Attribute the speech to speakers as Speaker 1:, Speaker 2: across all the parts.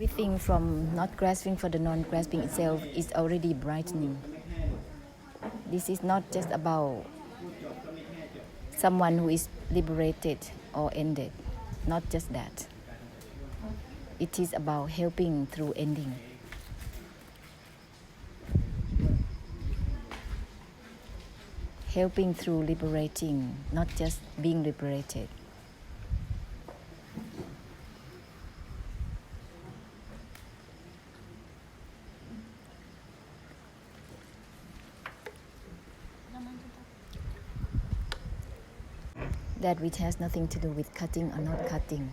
Speaker 1: Everything from not grasping for the non-grasping itself is already brightening. This is not just about someone who is liberated or ended, not just that. It is about helping through ending. Helping through liberating, not just being liberated. That which has nothing to do with cutting or not cutting.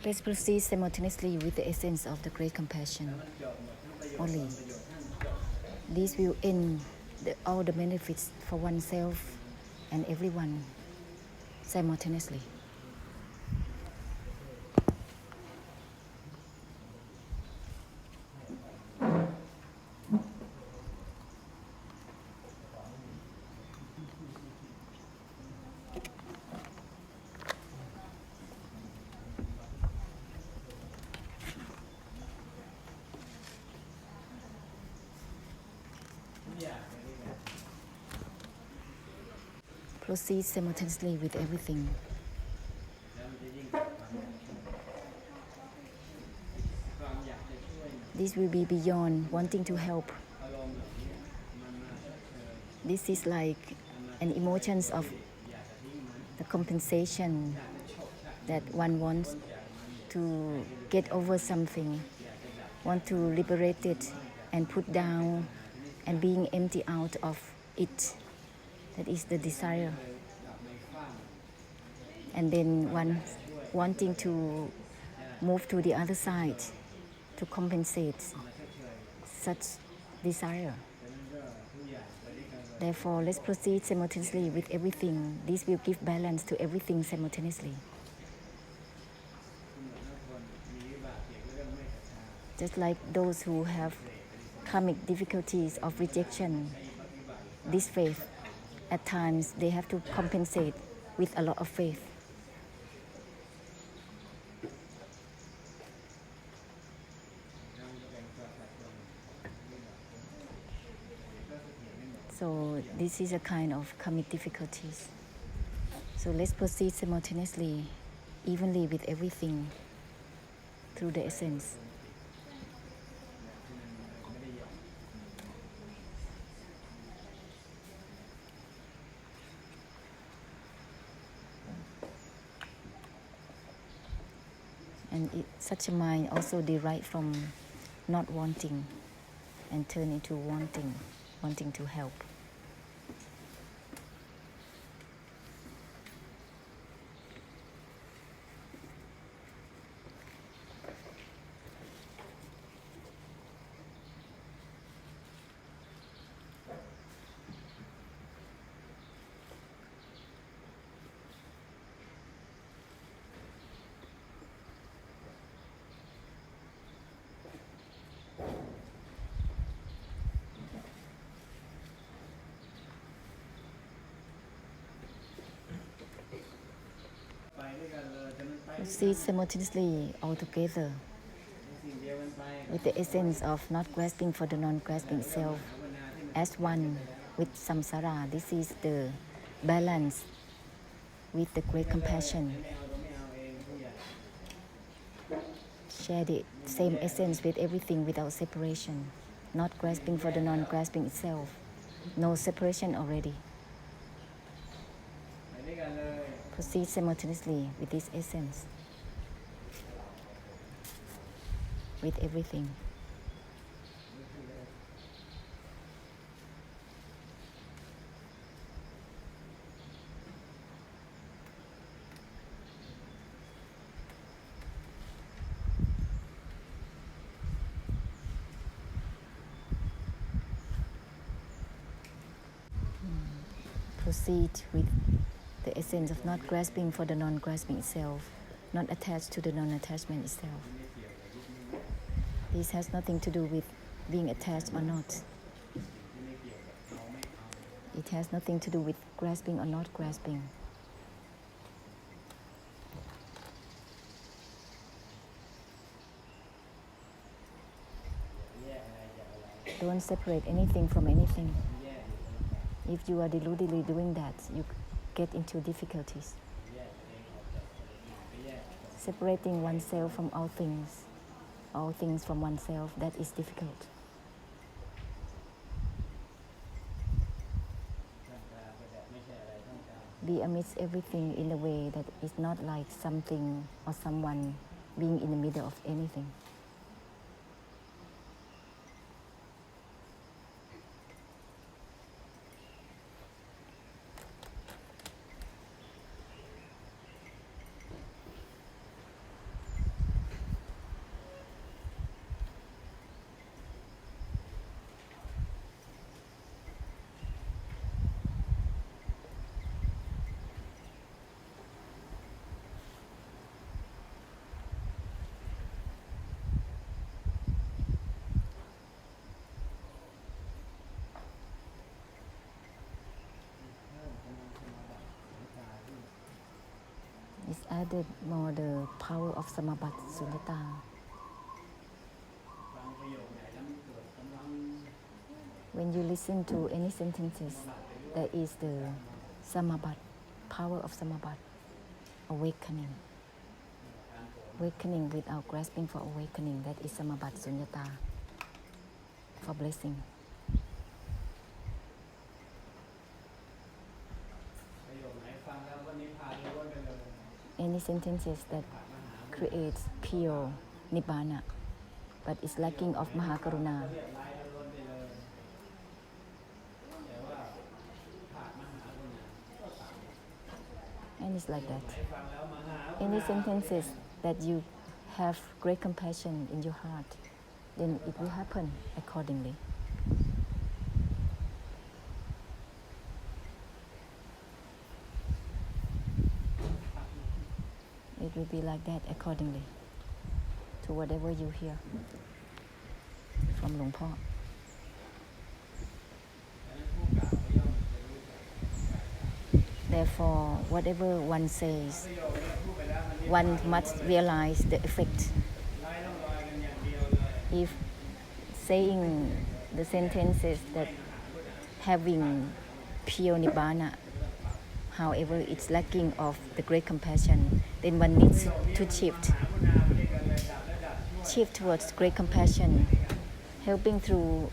Speaker 1: Let's proceed simultaneously with the essence of the great compassion. Only this will end all the benefits for oneself and everyone simultaneously. Proceed simultaneously with everything. This will be beyond wanting to help. This is like an emotions of the compensation that one wants to get over something, want to liberate it and put down and being empty out of it. That is the desire. And then one wanting to move to the other side to compensate such desire. Therefore, let's proceed simultaneously with everything. This will give balance to everything simultaneously. Just like those who have karmic difficulties of rejection, this faith, at times they have to compensate with a lot of faith. So this is a kind of karmic difficulties. So let's proceed simultaneously, evenly with everything through the essence. And such a mind also derived from not wanting and turn into wanting to help. Proceed simultaneously all together with the essence of not grasping for the non-grasping self as one with samsara. This is the balance with the great compassion. Share the same essence with everything without separation, not grasping for the non-grasping itself. No separation already. Proceed simultaneously with this essence, with everything. proceed with the essence of not grasping for the non-grasping itself, not attached to the non-attachment itself. This has nothing to do with being attached or not. It has nothing to do with grasping or not grasping. Don't separate anything from anything. If you are deludedly doing that, you get into difficulties. Separating oneself from all things from oneself, that is difficult. Be amidst everything in a way that is not like something or someone being in the middle of anything. It's added more the power of Samabat Sunyata. When you listen to any sentences, there is the Samabat, power of Samabat, awakening. Awakening without grasping for awakening, that is Samabat Sunyata, for blessing. Any sentences that creates pure Nibbana, but is lacking of Maha Karuna. And it's like that. Any sentences that you have great compassion in your heart, then it will happen accordingly. It will be like that accordingly to whatever you hear from Luang Por. Therefore, whatever one says, one must realize the effect. If saying the sentences that having pure Nibbana, however, it's lacking of the great compassion, then one needs to shift towards great compassion, helping through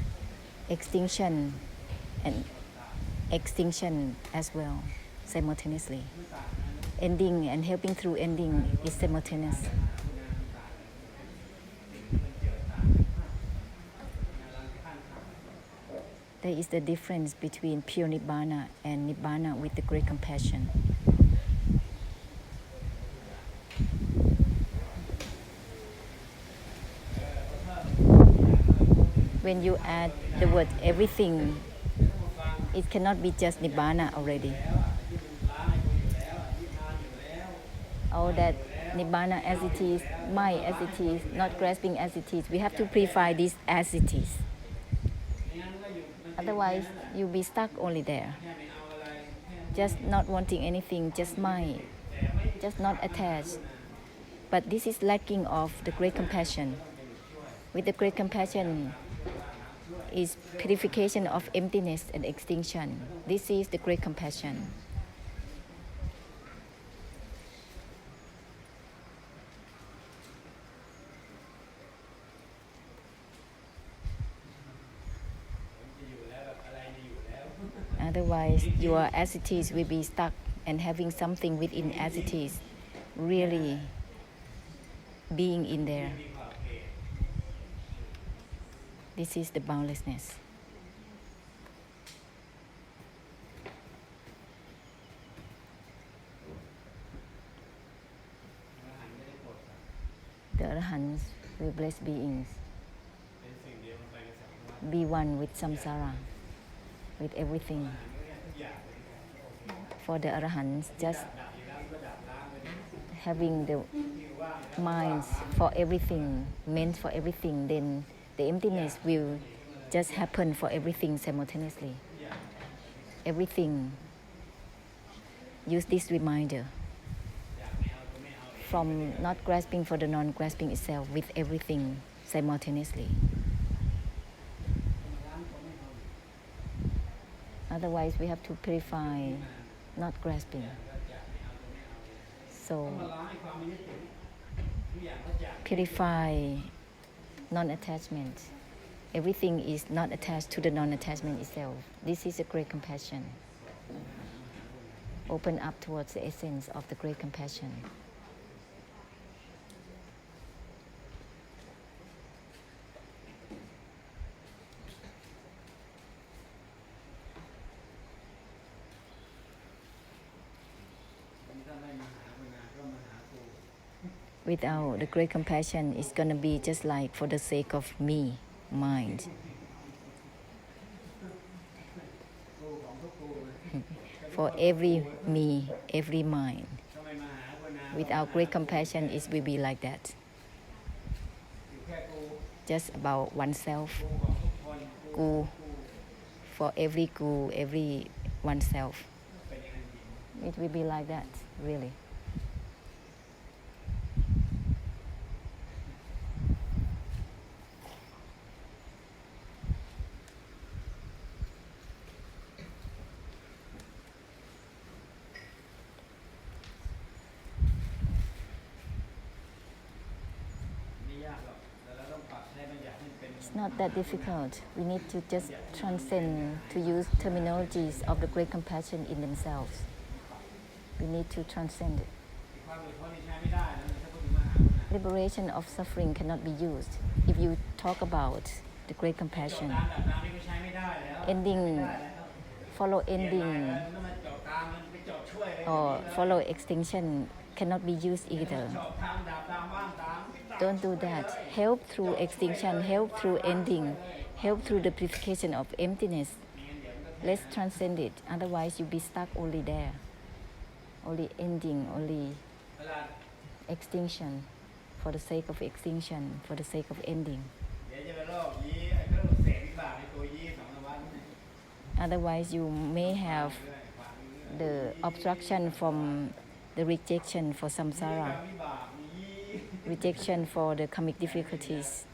Speaker 1: extinction and extinction as well, simultaneously. Ending and helping through ending is simultaneous. There is the difference between pure Nibbana and Nibbana with the great compassion. When you add the word everything, it cannot be just Nibbana already. All that Nibbana as it is, my as it is, not grasping as it is. We have to purify this as it is. Otherwise, you'll be stuck only there. Just not wanting anything, just my, just not attached. But this is lacking of the great compassion. With the great compassion is purification of emptiness and extinction. This is the great compassion. Otherwise, your asities will be stuck and having something within asities, really being in there. This is the boundlessness. The Arahants will bless beings, be one with samsara, with everything. for the Arahants, just having the minds for everything, meant for everything, then the emptiness will just happen for everything simultaneously. Everything. Use this reminder from not grasping for the non-grasping itself with everything simultaneously. Otherwise, we have to purify not grasping. So, purify non-attachment. Everything is not attached to the non-attachment itself. This is a great compassion. Open up towards the essence of the great compassion. Without the great compassion, it's going to be just like for the sake of me, mind. For every me, every mind. Without great compassion, it will be like that. Just about oneself. Gu. For every gu, every oneself. It will be like that, really. It's not that difficult. We need to just transcend, to use terminologies of the great compassion in themselves. We need to transcend it. Liberation of suffering cannot be used if you talk about the great compassion. Ending, follow ending, or follow extinction cannot be used either. Don't do that. Help through extinction, help through ending, help through the purification of emptiness. Let's transcend it. Otherwise, you'll be stuck only there. Only ending, only extinction, for the sake of extinction, for the sake of ending. Otherwise, you may have the obstruction from the rejection for samsara, rejection for the karmic difficulties,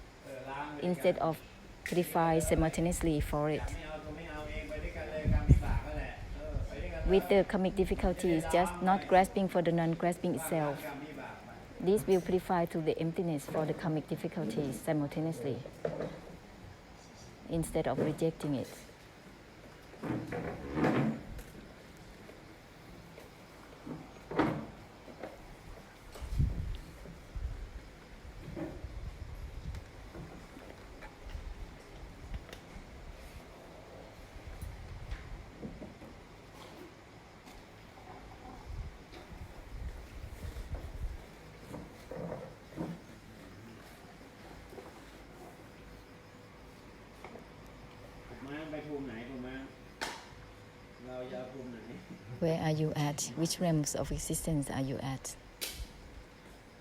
Speaker 1: instead of purify simultaneously for it. With the karmic difficulties, just not grasping for the non-grasping itself. This will purify to the emptiness for the karmic difficulties simultaneously, instead of rejecting it. Where are you at? Which realms of existence are you at?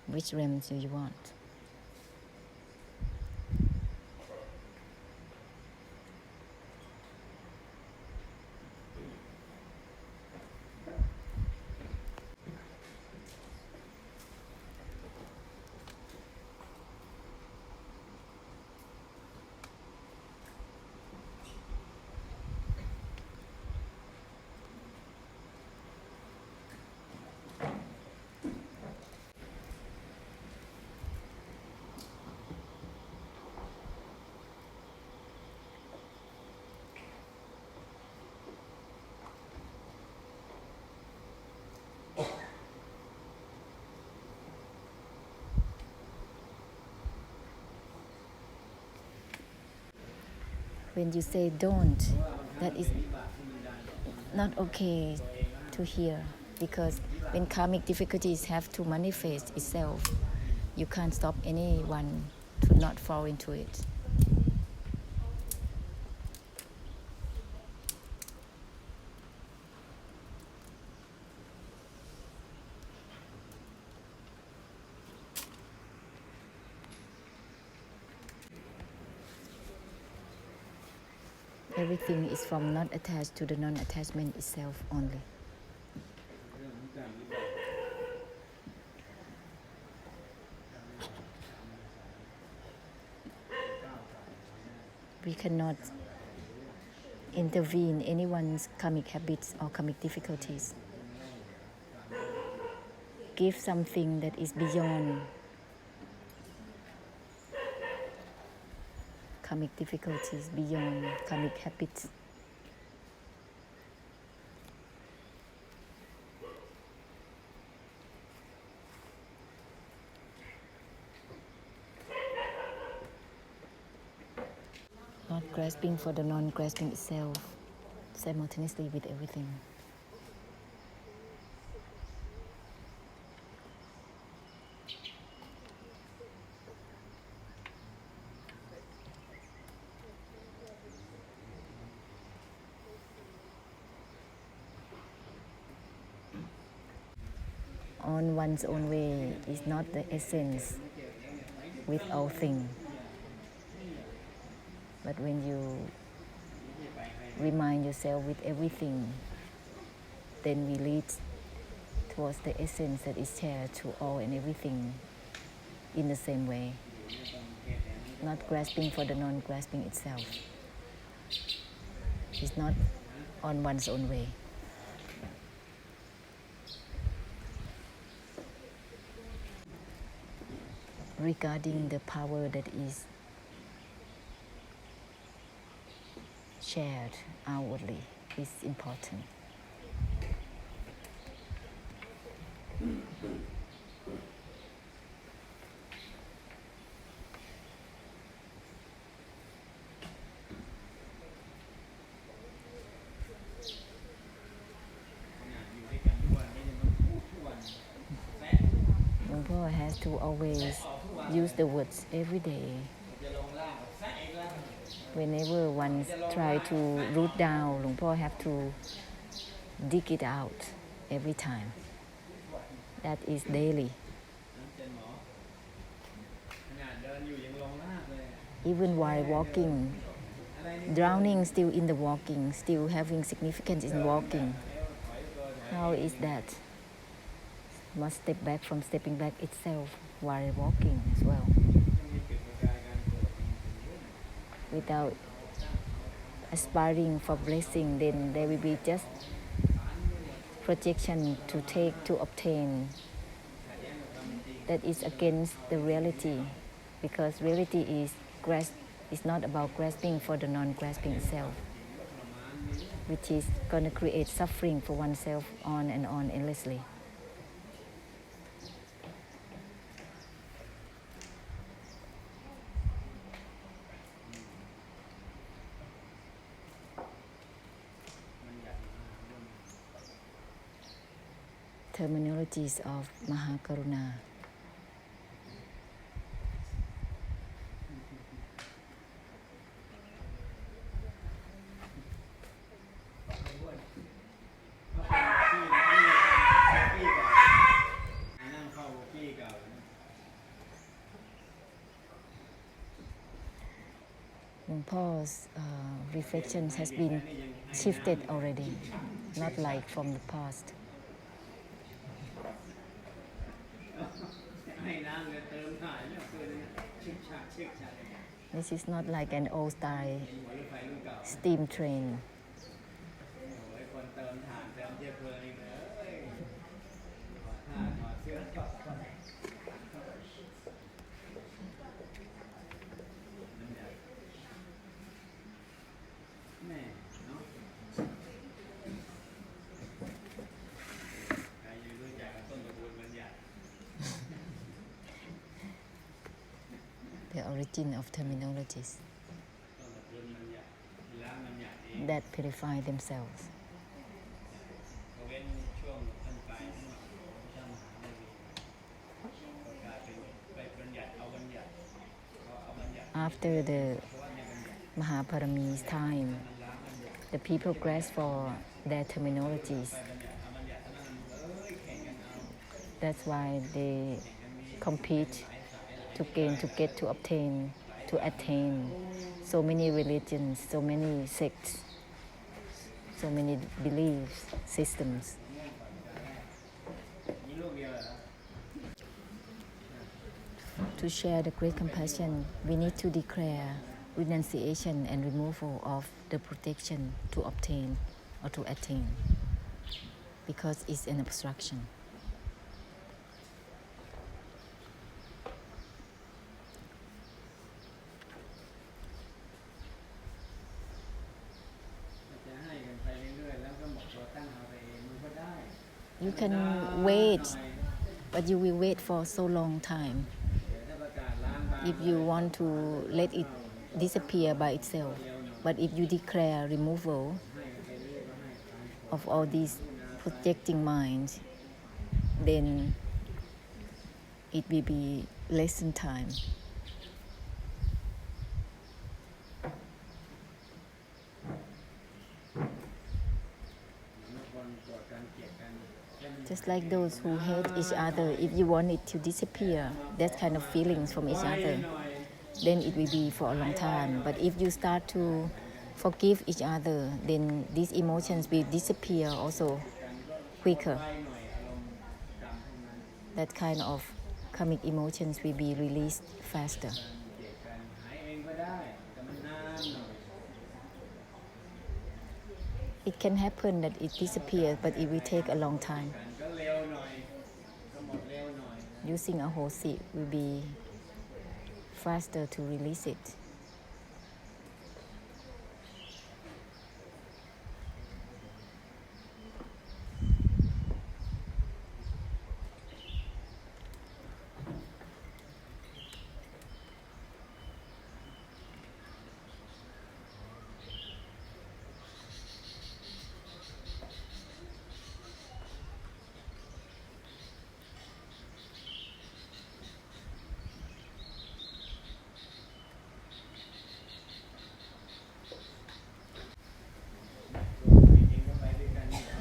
Speaker 1: Which realms do you want? When you say don't, that is not okay to hear, because when karmic difficulties have to manifest itself, you can't stop anyone to not fall into it. Everything is from not attached to the non-attachment itself only. We cannot intervene anyone's karmic habits or karmic difficulties. Give something that is beyond karmic difficulties, beyond karmic habits. Not grasping for the non-grasping itself simultaneously with everything. On one's own way is not the essence with all things. But when you remind yourself with everything, then we lead towards the essence that is shared to all and everything in the same way. Not grasping for the non-grasping itself. It's not on one's own way. Regarding the power that is shared outwardly is important. Rombodhi has to always use the words every day. Whenever one try to root down, Rombodhi have to dig it out every time. That is daily. Even while walking, drowning still in the walking, still having significance in walking. How is that? Must step back from stepping back itself while walking as well. Without aspiring for blessing, then there will be just projection to take, to obtain. That is against the reality, because reality is not about grasping for the non-grasping itself, which is going to create suffering for oneself on and on endlessly. Terminologies of Maha Karuna. Rombodhi's reflections has been shifted already, not like from the past. This is not like an old style steam train. The origin of terminologies that purify themselves. After the Mahaparami's time, the people grasp for their terminologies. That's why they compete to gain, to get, to obtain, to to attain. So many religions, so many sects, so many beliefs, systems. To share the great compassion, we need to declare renunciation and removal of the protection to obtain or to attain, because it's an obstruction. You can wait, but you will wait for so long time if you want to let it disappear by itself. But if you declare removal of all these projecting minds, then it will be less than time. Just like those who hate each other, if you want it to disappear, that kind of feelings from each other, then it will be for a long time. But if you start to forgive each other, then these emotions will disappear also quicker. That kind of karmic emotions will be released faster. It can happen that it disappears, but it will take a long time. Using a whole seed will be faster to release it.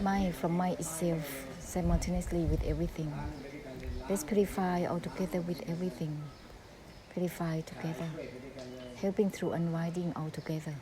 Speaker 1: Mind from mind itself simultaneously with everything. Let's purify altogether with everything. Purify together, helping through unwinding altogether.